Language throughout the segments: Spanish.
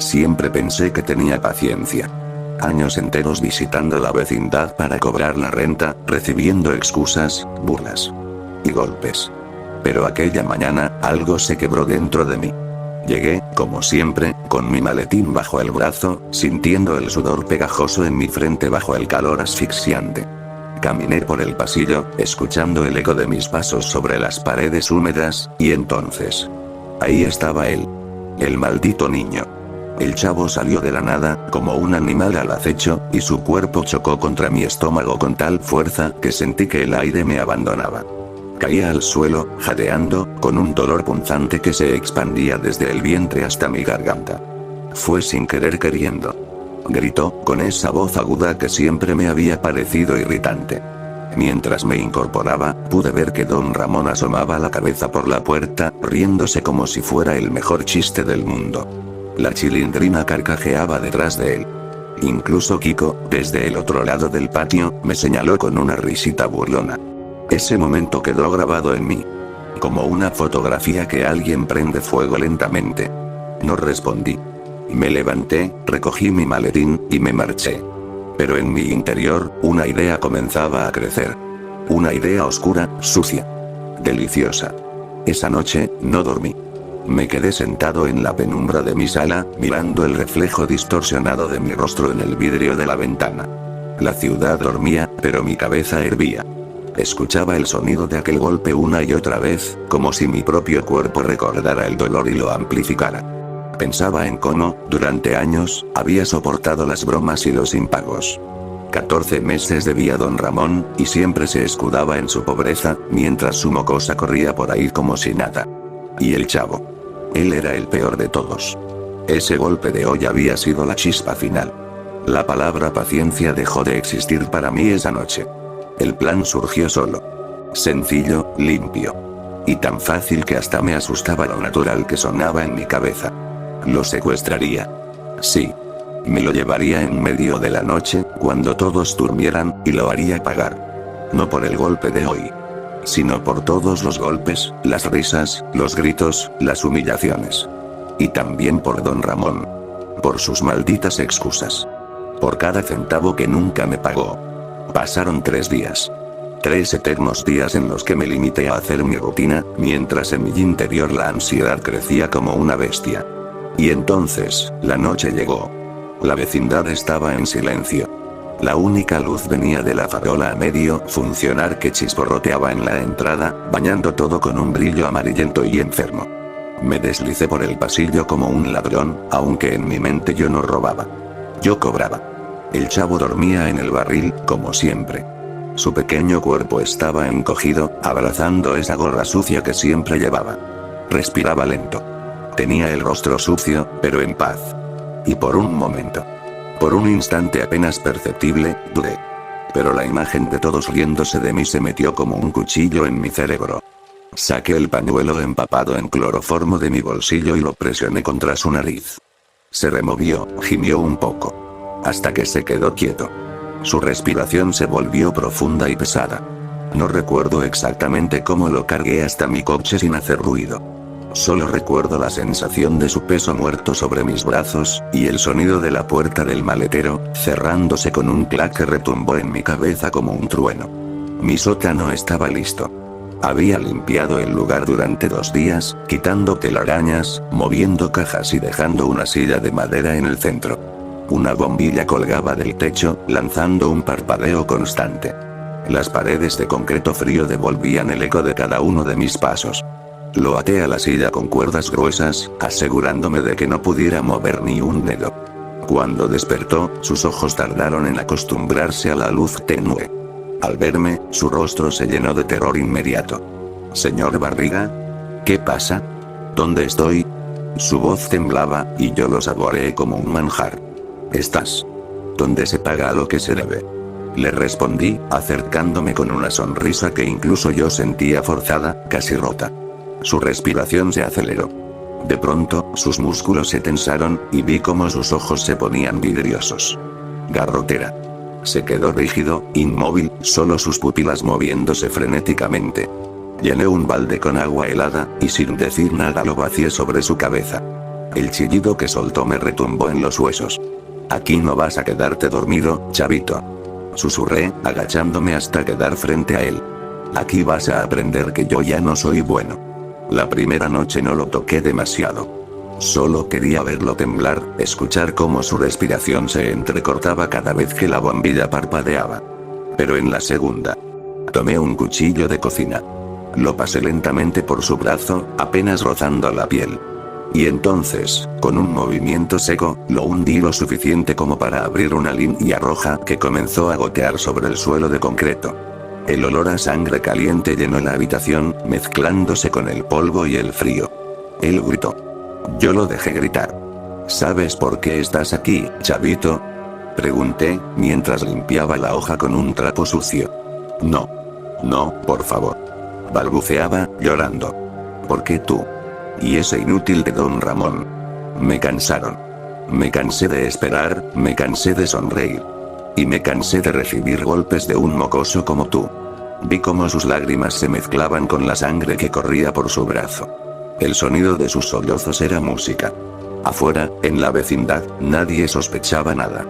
Siempre pensé que tenía paciencia. Años enteros visitando la vecindad para cobrar la renta, recibiendo excusas, burlas y golpes. Pero aquella mañana, algo se quebró dentro de mí. Llegué, como siempre, con mi maletín bajo el brazo, sintiendo el sudor pegajoso en mi frente bajo el calor asfixiante. Caminé por el pasillo, escuchando el eco de mis pasos sobre las paredes húmedas, y entonces... ahí estaba él. El maldito niño. El chavo salió de la nada, como un animal al acecho, y su cuerpo chocó contra mi estómago con tal fuerza que sentí que el aire me abandonaba. Caía al suelo, jadeando, con un dolor punzante que se expandía desde el vientre hasta mi garganta. Fue sin querer queriendo. Gritó, con esa voz aguda que siempre me había parecido irritante. Mientras me incorporaba, pude ver que don Ramón asomaba la cabeza por la puerta, riéndose como si fuera el mejor chiste del mundo. La chilindrina carcajeaba detrás de él. Incluso Kiko, desde el otro lado del patio, me señaló con una risita burlona. Ese momento quedó grabado en mí. Como una fotografía que alguien prende fuego lentamente. No respondí. Me levanté, recogí mi maletín, y me marché. Pero en mi interior, una idea comenzaba a crecer. Una idea oscura, sucia. Deliciosa. Esa noche, no dormí. Me quedé sentado en la penumbra de mi sala, mirando el reflejo distorsionado de mi rostro en el vidrio de la ventana. La ciudad dormía, pero mi cabeza hervía. Escuchaba el sonido de aquel golpe una y otra vez, como si mi propio cuerpo recordara el dolor y lo amplificara. Pensaba en cómo, durante años, había soportado las bromas y los impagos. 14 meses debía don Ramón, y siempre se escudaba en su pobreza, mientras su mocosa corría por ahí como si nada. Y el chavo. Él era el peor de todos. Ese golpe de hoy había sido la chispa final. La palabra paciencia dejó de existir para mí esa noche. El plan surgió solo. Sencillo, limpio. Y tan fácil que hasta me asustaba lo natural que sonaba en mi cabeza. Lo secuestraría. Sí. Me lo llevaría en medio de la noche, cuando todos durmieran, y lo haría pagar. No por el golpe de hoy. Sino por todos los golpes, las risas, los gritos, las humillaciones. Y también por don Ramón. Por sus malditas excusas. Por cada centavo que nunca me pagó. Pasaron 3 días. 3 eternos días en los que me limité a hacer mi rutina, mientras en mi interior la ansiedad crecía como una bestia. Y entonces, la noche llegó. La vecindad estaba en silencio. La única luz venía de la farola a medio funcionar que chisporroteaba en la entrada, bañando todo con un brillo amarillento y enfermo. Me deslicé por el pasillo como un ladrón, aunque en mi mente yo no robaba. Yo cobraba. El chavo dormía en el barril, como siempre. Su pequeño cuerpo estaba encogido, abrazando esa gorra sucia que siempre llevaba. Respiraba lento. Tenía el rostro sucio, pero en paz. Y por un momento. Por un instante apenas perceptible, dudé. Pero la imagen de todos riéndose de mí se metió como un cuchillo en mi cerebro. Saqué el pañuelo empapado en cloroformo de mi bolsillo y lo presioné contra su nariz. Se removió, gimió un poco. Hasta que se quedó quieto. Su respiración se volvió profunda y pesada. No recuerdo exactamente cómo lo cargué hasta mi coche sin hacer ruido. Solo recuerdo la sensación de su peso muerto sobre mis brazos, y el sonido de la puerta del maletero, cerrándose con un clac que retumbó en mi cabeza como un trueno. Mi sótano estaba listo. Había limpiado el lugar durante 2 días, quitando telarañas, moviendo cajas y dejando una silla de madera en el centro. Una bombilla colgaba del techo, lanzando un parpadeo constante. Las paredes de concreto frío devolvían el eco de cada uno de mis pasos. Lo até a la silla con cuerdas gruesas, asegurándome de que no pudiera mover ni un dedo. Cuando despertó, sus ojos tardaron en acostumbrarse a la luz tenue. Al verme, su rostro se llenó de terror inmediato. «Señor Barriga, ¿qué pasa? ¿Dónde estoy?» Su voz temblaba, y yo lo saboreé como un manjar. «Estás donde se paga a lo que se debe», le respondí, acercándome con una sonrisa que incluso yo sentía forzada, casi rota. Su respiración se aceleró. De pronto, sus músculos se tensaron, y vi cómo sus ojos se ponían vidriosos. Garrotera. Se quedó rígido, inmóvil, solo sus pupilas moviéndose frenéticamente. Llené un balde con agua helada, y sin decir nada lo vacié sobre su cabeza. El chillido que soltó me retumbó en los huesos. Aquí no vas a quedarte dormido, chavito. Susurré, agachándome hasta quedar frente a él. Aquí vas a aprender que yo ya no soy bueno. La primera noche no lo toqué demasiado. Solo quería verlo temblar, escuchar cómo su respiración se entrecortaba cada vez que la bombilla parpadeaba. Pero en la segunda, tomé un cuchillo de cocina. Lo pasé lentamente por su brazo, apenas rozando la piel. Y entonces, con un movimiento seco, lo hundí lo suficiente como para abrir una línea roja que comenzó a gotear sobre el suelo de concreto. El olor a sangre caliente llenó la habitación, mezclándose con el polvo y el frío. Él gritó. Yo lo dejé gritar. ¿Sabes por qué estás aquí, chavito? Pregunté, mientras limpiaba la hoja con un trapo sucio. No. No, por favor. Balbuceaba, llorando. ¿Por qué tú? Y ese inútil de Don Ramón. Me cansaron. Me cansé de esperar, me cansé de sonreír. Y me cansé de recibir golpes de un mocoso como tú. Vi cómo sus lágrimas se mezclaban con la sangre que corría por su brazo. El sonido de sus sollozos era música. Afuera, en la vecindad, nadie sospechaba nada.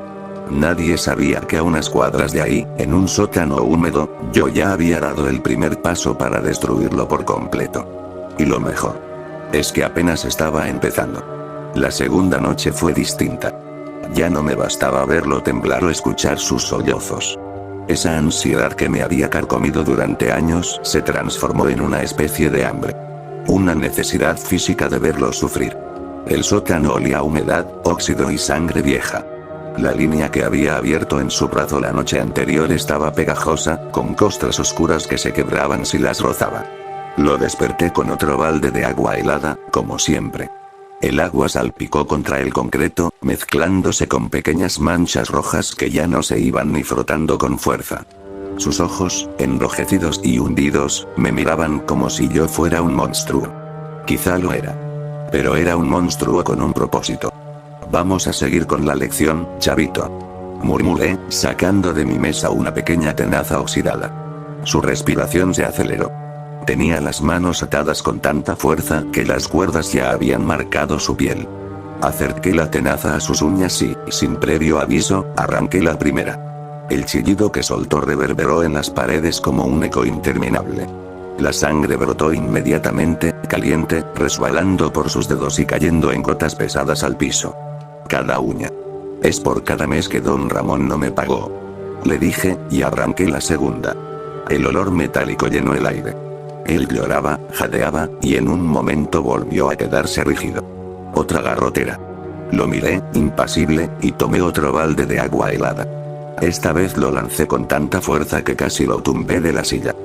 Nadie sabía que a unas cuadras de ahí, en un sótano húmedo, yo ya había dado el primer paso para destruirlo por completo. Y lo mejor es que apenas estaba empezando. La segunda noche fue distinta. Ya no me bastaba verlo temblar o escuchar sus sollozos. Esa ansiedad que me había carcomido durante años se transformó en una especie de hambre. Una necesidad física de verlo sufrir. El sótano olía a humedad, óxido y sangre vieja. La línea que había abierto en su brazo la noche anterior estaba pegajosa, con costras oscuras que se quebraban si las rozaba. Lo desperté con otro balde de agua helada, como siempre. El agua salpicó contra el concreto, mezclándose con pequeñas manchas rojas que ya no se iban ni frotando con fuerza. Sus ojos, enrojecidos y hundidos, me miraban como si yo fuera un monstruo. Quizá lo era. Pero era un monstruo con un propósito. Vamos a seguir con la lección, chavito. Murmuré, sacando de mi mesa una pequeña tenaza oxidada. Su respiración se aceleró. Tenía las manos atadas con tanta fuerza que las cuerdas ya habían marcado su piel. Acerqué la tenaza a sus uñas y, sin previo aviso, arranqué la primera. El chillido que soltó reverberó en las paredes como un eco interminable. La sangre brotó inmediatamente, caliente, resbalando por sus dedos y cayendo en gotas pesadas al piso. Cada uña. Es por cada mes que Don Ramón no me pagó. Le dije, y arranqué la segunda. El olor metálico llenó el aire. Él lloraba, jadeaba, y en un momento volvió a quedarse rígido. Otra garrotera. Lo miré, impasible, y tomé otro balde de agua helada. Esta vez lo lancé con tanta fuerza que casi lo tumbé de la silla.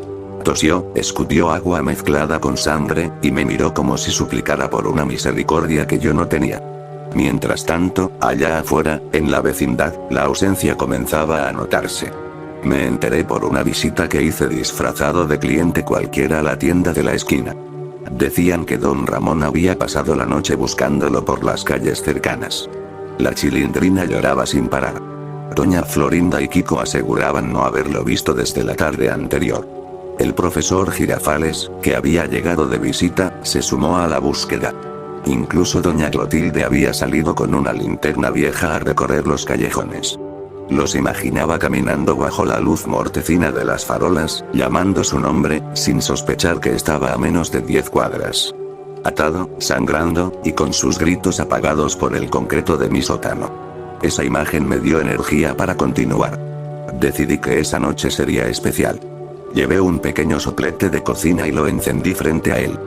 Tosió, escupió agua mezclada con sangre, y me miró como si suplicara por una misericordia que yo no tenía. Mientras tanto, allá afuera, en la vecindad, la ausencia comenzaba a notarse. Me enteré por una visita que hice disfrazado de cliente cualquiera a la tienda de la esquina. Decían que Don Ramón había pasado la noche buscándolo por las calles cercanas. La Chilindrina lloraba sin parar. Doña Florinda y Kiko aseguraban no haberlo visto desde la tarde anterior. El profesor Girafales, que había llegado de visita, se sumó a la búsqueda. Incluso doña Clotilde había salido con una linterna vieja a recorrer los callejones. Los imaginaba caminando bajo la luz mortecina de las farolas, llamando su nombre, sin sospechar que estaba a menos de 10 cuadras. Atado, sangrando, y con sus gritos apagados por el concreto de mi sótano. Esa imagen me dio energía para continuar. Decidí que esa noche sería especial. Llevé un pequeño soplete de cocina y lo encendí frente a él.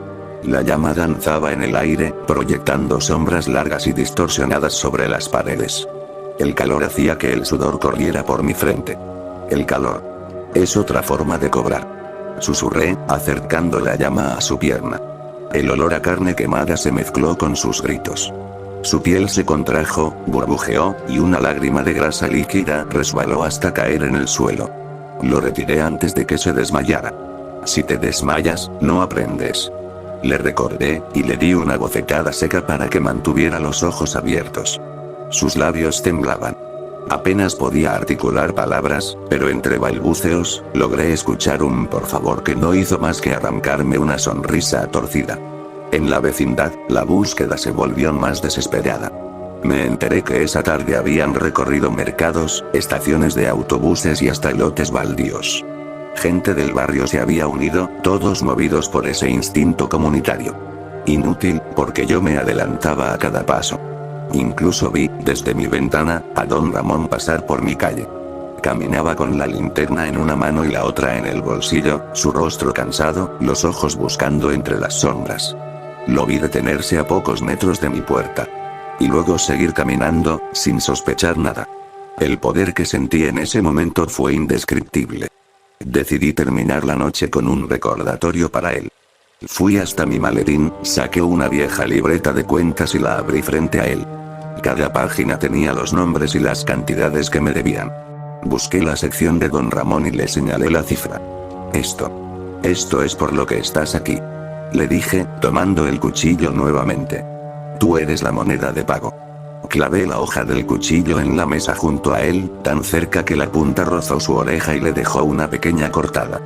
La llama danzaba en el aire, proyectando sombras largas y distorsionadas sobre las paredes. El calor hacía que el sudor corriera por mi frente. El calor. Es otra forma de cobrar. Susurré, acercando la llama a su pierna. El olor a carne quemada se mezcló con sus gritos. Su piel se contrajo, burbujeó, y una lágrima de grasa líquida resbaló hasta caer en el suelo. Lo retiré antes de que se desmayara. Si te desmayas, no aprendes. Le recordé, y le di una bofetada seca para que mantuviera los ojos abiertos. Sus labios temblaban. Apenas podía articular palabras, pero entre balbuceos, logré escuchar un por favor que no hizo más que arrancarme una sonrisa torcida. En la vecindad, la búsqueda se volvió más desesperada. Me enteré que esa tarde habían recorrido mercados, estaciones de autobuses y hasta lotes baldíos. Gente del barrio se había unido, todos movidos por ese instinto comunitario. Inútil, porque yo me adelantaba a cada paso. Incluso vi, desde mi ventana, a don Ramón pasar por mi calle. Caminaba con la linterna en una mano y la otra en el bolsillo, su rostro cansado, los ojos buscando entre las sombras. Lo vi detenerse a pocos metros de mi puerta. Y luego seguir caminando, sin sospechar nada. El poder que sentí en ese momento fue indescriptible. Decidí terminar la noche con un recordatorio para él. Fui hasta mi maletín, saqué una vieja libreta de cuentas y la abrí frente a él. Cada página tenía los nombres y las cantidades que me debían. Busqué la sección de don Ramón y le señalé la cifra. Esto es por lo que estás aquí. Le dije, tomando el cuchillo nuevamente. Tú eres la moneda de pago. Clavé la hoja del cuchillo en la mesa junto a él, tan cerca que la punta rozó su oreja y le dejó una pequeña cortada.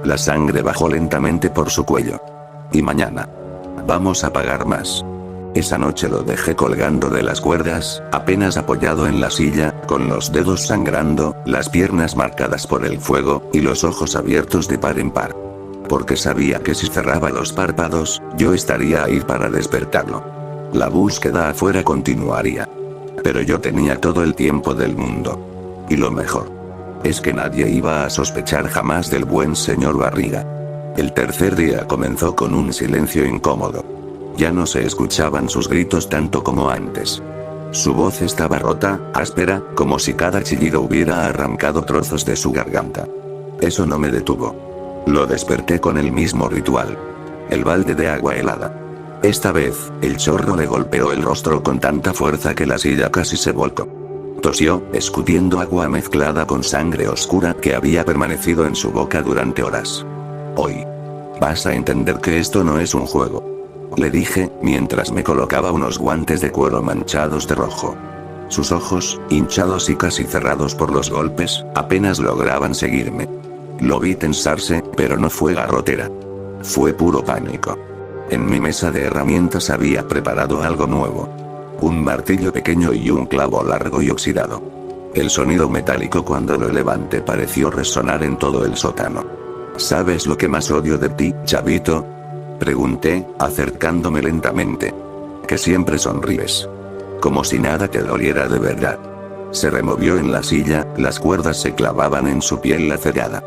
La sangre bajó lentamente por su cuello. Y mañana. Vamos a pagar más. Esa noche lo dejé colgando de las cuerdas, apenas apoyado en la silla, con los dedos sangrando, las piernas marcadas por el fuego, y los ojos abiertos de par en par. Porque sabía que si cerraba los párpados, yo estaría ahí para despertarlo. La búsqueda afuera continuaría. Pero yo tenía todo el tiempo del mundo. Y lo mejor es que nadie iba a sospechar jamás del buen señor Barriga. El tercer día comenzó con un silencio incómodo. Ya no se escuchaban sus gritos tanto como antes. Su voz estaba rota, áspera, como si cada chillido hubiera arrancado trozos de su garganta. Eso no me detuvo. Lo desperté con el mismo ritual. El balde de agua helada. Esta vez, el chorro le golpeó el rostro con tanta fuerza que la silla casi se volcó. Tosió, escupiendo agua mezclada con sangre oscura que había permanecido en su boca durante horas. Hoy vas a entender que esto no es un juego, le dije, mientras me colocaba unos guantes de cuero manchados de rojo. Sus ojos, hinchados y casi cerrados por los golpes, apenas lograban seguirme. Lo vi tensarse, pero no fue garrotera. Fue puro pánico. En mi mesa de herramientas había preparado algo nuevo. Un martillo pequeño y un clavo largo y oxidado. El sonido metálico cuando lo levanté pareció resonar en todo el sótano. ¿Sabes lo que más odio de ti, chavito?, pregunté, acercándome lentamente. Que siempre sonríes. Como si nada te doliera de verdad. Se removió en la silla, las cuerdas se clavaban en su piel lacerada.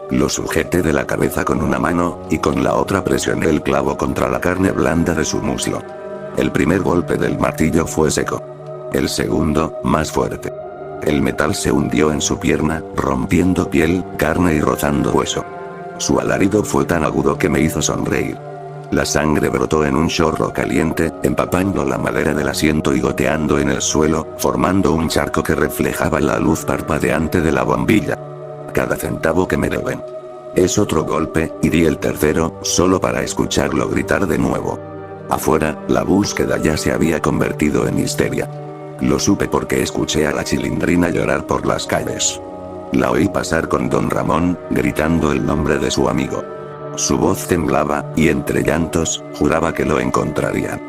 Lo sujeté de la cabeza con una mano, y con la otra presioné el clavo contra la carne blanda de su muslo. El primer golpe del martillo fue seco. El segundo, más fuerte. El metal se hundió en su pierna, rompiendo piel, carne y rozando hueso. Su alarido fue tan agudo que me hizo sonreír. La sangre brotó en un chorro caliente, empapando la madera del asiento y goteando en el suelo, formando un charco que reflejaba la luz parpadeante de la bombilla. Cada centavo que me deben. Es otro golpe, y di el tercero, solo para escucharlo gritar de nuevo. Afuera, la búsqueda ya se había convertido en histeria. Lo supe porque escuché a la Chilindrina llorar por las calles. La oí pasar con don Ramón, gritando el nombre de su amigo. Su voz temblaba, y entre llantos, juraba que lo encontrarían.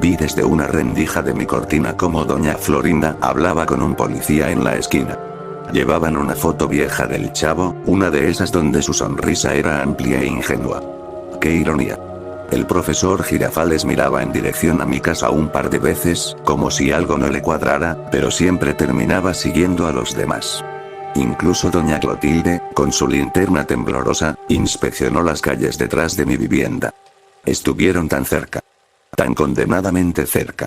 Vi desde una rendija de mi cortina cómo doña Florinda hablaba con un policía en la esquina. Llevaban una foto vieja del chavo, una de esas donde su sonrisa era amplia e ingenua. ¡Qué ironía! El profesor Girafales miraba en dirección a mi casa un par de veces, como si algo no le cuadrara, pero siempre terminaba siguiendo a los demás. Incluso doña Clotilde, con su linterna temblorosa, inspeccionó las calles detrás de mi vivienda. Estuvieron tan cerca. Tan condenadamente cerca.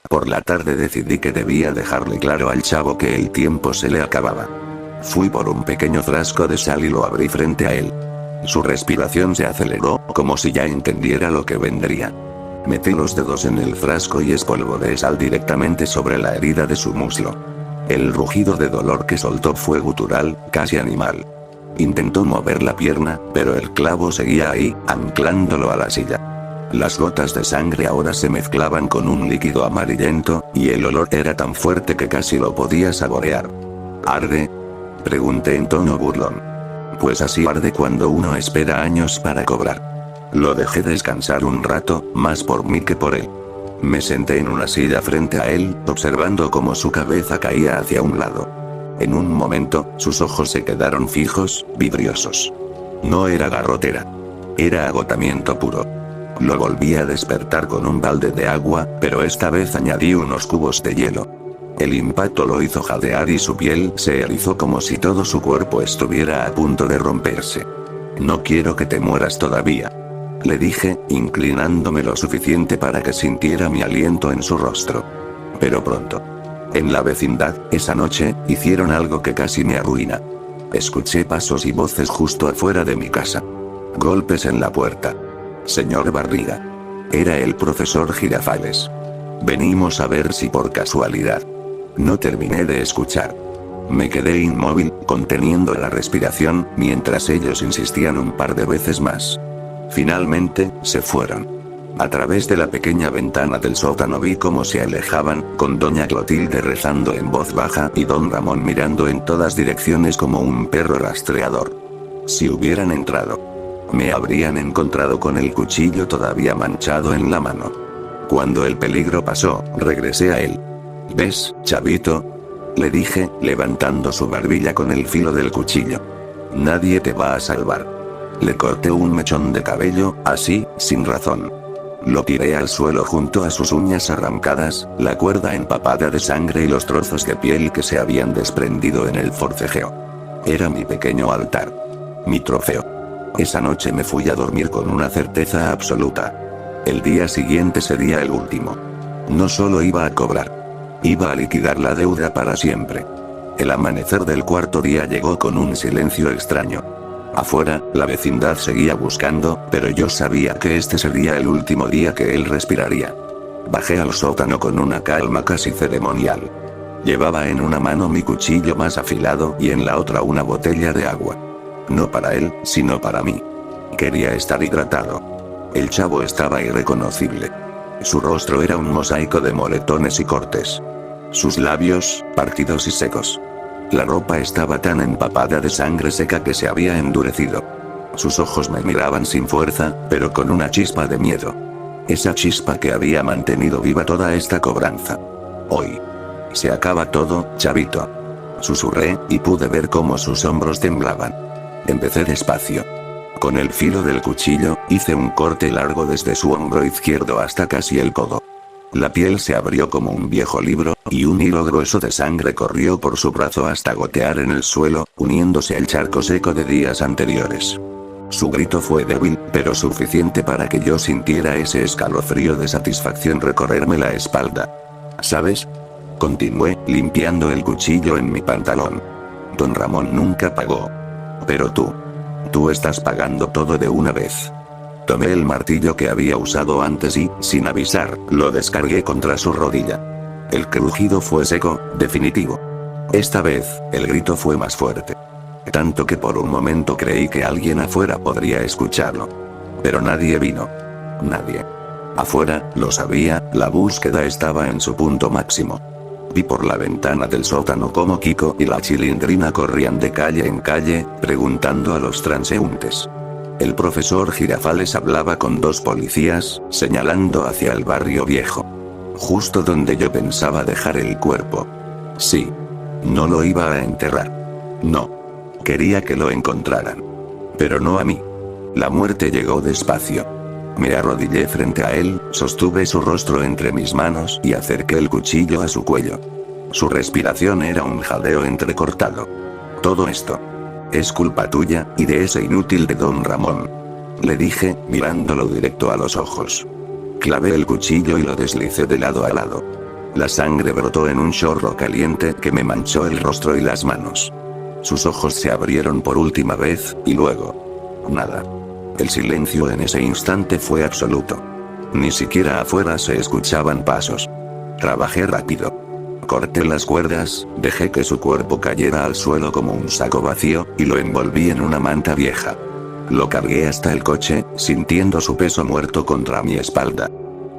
Por la tarde decidí que debía dejarle claro al chavo que el tiempo se le acababa. Fui por un pequeño frasco de sal y lo abrí frente a él. Su respiración se aceleró, como si ya entendiera lo que vendría. Metí los dedos en el frasco y espolvoreé sal directamente sobre la herida de su muslo. El rugido de dolor que soltó fue gutural, casi animal. Intentó mover la pierna, pero el clavo seguía ahí, anclándolo a la silla. Las gotas de sangre ahora se mezclaban con un líquido amarillento, y el olor era tan fuerte que casi lo podía saborear. ¿Arde?, pregunté en tono burlón. Pues así arde cuando uno espera años para cobrar. Lo dejé descansar un rato, más por mí que por él. Me senté en una silla frente a él, observando cómo su cabeza caía hacia un lado. En un momento, sus ojos se quedaron fijos, vidriosos. No era garrotera. Era agotamiento puro. Lo volví a despertar con un balde de agua, pero esta vez añadí unos cubos de hielo. El impacto lo hizo jadear y su piel se erizó como si todo su cuerpo estuviera a punto de romperse. No quiero que te mueras todavía, le dije, inclinándome lo suficiente para que sintiera mi aliento en su rostro. Pero pronto. En la vecindad, esa noche, hicieron algo que casi me arruina. Escuché pasos y voces justo afuera de mi casa. Golpes en la puerta. Señor Barriga. Era el profesor Girafales. Venimos a ver si por casualidad. No terminé de escuchar. Me quedé inmóvil, conteniendo la respiración, mientras ellos insistían un par de veces más. Finalmente, se fueron. A través de la pequeña ventana del sótano vi cómo se alejaban, con doña Clotilde rezando en voz baja y don Ramón mirando en todas direcciones como un perro rastreador. Si hubieran entrado, me habrían encontrado con el cuchillo todavía manchado en la mano. Cuando el peligro pasó, regresé a él. ¿Ves, chavito?, le dije, levantando su barbilla con el filo del cuchillo. Nadie te va a salvar. Le corté un mechón de cabello, así, sin razón. Lo tiré al suelo junto a sus uñas arrancadas, la cuerda empapada de sangre y los trozos de piel que se habían desprendido en el forcejeo. Era mi pequeño altar. Mi trofeo. Esa noche me fui a dormir con una certeza absoluta. El día siguiente sería el último. No solo iba a cobrar. Iba a liquidar la deuda para siempre. El amanecer del cuarto día llegó con un silencio extraño. Afuera, la vecindad seguía buscando, pero yo sabía que este sería el último día que él respiraría. Bajé al sótano con una calma casi ceremonial. Llevaba en una mano mi cuchillo más afilado y en la otra una botella de agua. No para él, sino para mí. Quería estar hidratado. El chavo estaba irreconocible. Su rostro era un mosaico de moretones y cortes. Sus labios, partidos y secos. La ropa estaba tan empapada de sangre seca que se había endurecido. Sus ojos me miraban sin fuerza, pero con una chispa de miedo. Esa chispa que había mantenido viva toda esta cobranza. Hoy. Se acaba todo, chavito. Susurré, y pude ver cómo sus hombros temblaban. Empecé despacio. Con el filo del cuchillo, hice un corte largo desde su hombro izquierdo hasta casi el codo. La piel se abrió como un viejo libro, y un hilo grueso de sangre corrió por su brazo hasta gotear en el suelo, uniéndose al charco seco de días anteriores. Su grito fue débil, pero suficiente para que yo sintiera ese escalofrío de satisfacción recorrerme la espalda. ¿Sabes?, continué, limpiando el cuchillo en mi pantalón. Don Ramón nunca pagó. Pero tú estás pagando todo de una vez. Tomé el martillo que había usado antes y, sin avisar, lo descargué contra su rodilla. El crujido fue seco, definitivo. Esta vez, el grito fue más fuerte. Tanto que por un momento creí que alguien afuera podría escucharlo. Pero nadie vino. Nadie. Afuera, lo sabía, la búsqueda estaba en su punto máximo. Vi por la ventana del sótano cómo Kiko y la Chilindrina corrían de calle en calle, preguntando a los transeúntes. El profesor Girafales hablaba con dos policías, señalando hacia el barrio viejo. Justo donde yo pensaba dejar el cuerpo. Sí. No lo iba a enterrar. No. Quería que lo encontraran. Pero no a mí. La muerte llegó despacio. Me arrodillé frente a él, sostuve su rostro entre mis manos y acerqué el cuchillo a su cuello. Su respiración era un jadeo entrecortado. Todo esto es culpa tuya, y de ese inútil de don Ramón, le dije, mirándolo directo a los ojos. Clavé el cuchillo y lo deslicé de lado a lado. La sangre brotó en un chorro caliente que me manchó el rostro y las manos. Sus ojos se abrieron por última vez, y luego nada. El silencio en ese instante fue absoluto. Ni siquiera afuera se escuchaban pasos. Trabajé rápido. Corté las cuerdas, dejé que su cuerpo cayera al suelo como un saco vacío, y lo envolví en una manta vieja. Lo cargué hasta el coche, sintiendo su peso muerto contra mi espalda.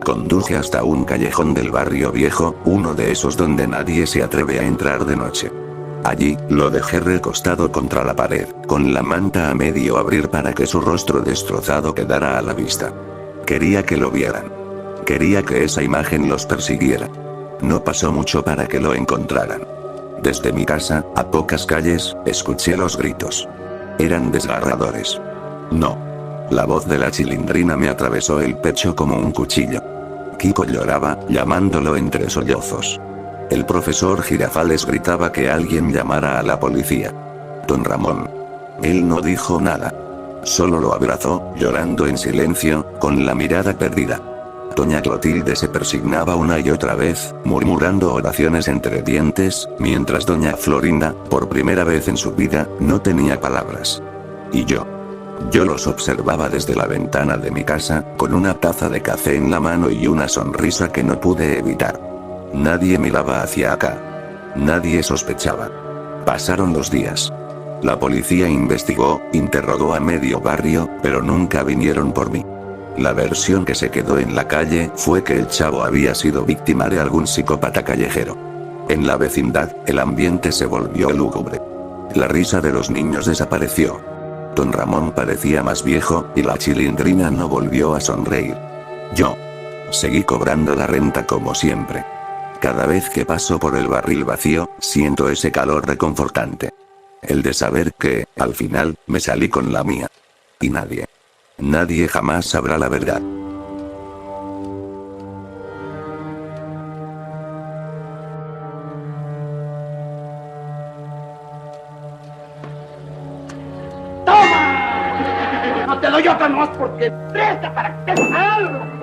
Conduje hasta un callejón del barrio viejo, uno de esos donde nadie se atreve a entrar de noche. Allí, lo dejé recostado contra la pared, con la manta a medio abrir para que su rostro destrozado quedara a la vista. Quería que lo vieran. Quería que esa imagen los persiguiera. No pasó mucho para que lo encontraran. Desde mi casa, a pocas calles, escuché los gritos. Eran desgarradores. No. La voz de la Chilindrina me atravesó el pecho como un cuchillo. Kiko lloraba, llamándolo entre sollozos. El profesor Girafales gritaba que alguien llamara a la policía. Don Ramón. Él no dijo nada. Solo lo abrazó, llorando en silencio, con la mirada perdida. Doña Clotilde se persignaba una y otra vez, murmurando oraciones entre dientes, mientras doña Florinda, por primera vez en su vida, no tenía palabras. Y yo los observaba desde la ventana de mi casa, con una taza de café en la mano y una sonrisa que no pude evitar. Nadie miraba hacia acá. Nadie sospechaba. Pasaron los días. La policía investigó, interrogó a medio barrio, pero nunca vinieron por mí. La versión que se quedó en la calle fue que el chavo había sido víctima de algún psicópata callejero. En la vecindad, el ambiente se volvió lúgubre. La risa de los niños desapareció. Don Ramón parecía más viejo, y la Chilindrina no volvió a sonreír. Yo seguí cobrando la renta como siempre. Cada vez que paso por el barril vacío, siento ese calor reconfortante. El de saber que, al final, me salí con la mía. Y nadie jamás sabrá la verdad. ¡Toma! No te doy otra más porque presta para que te algo.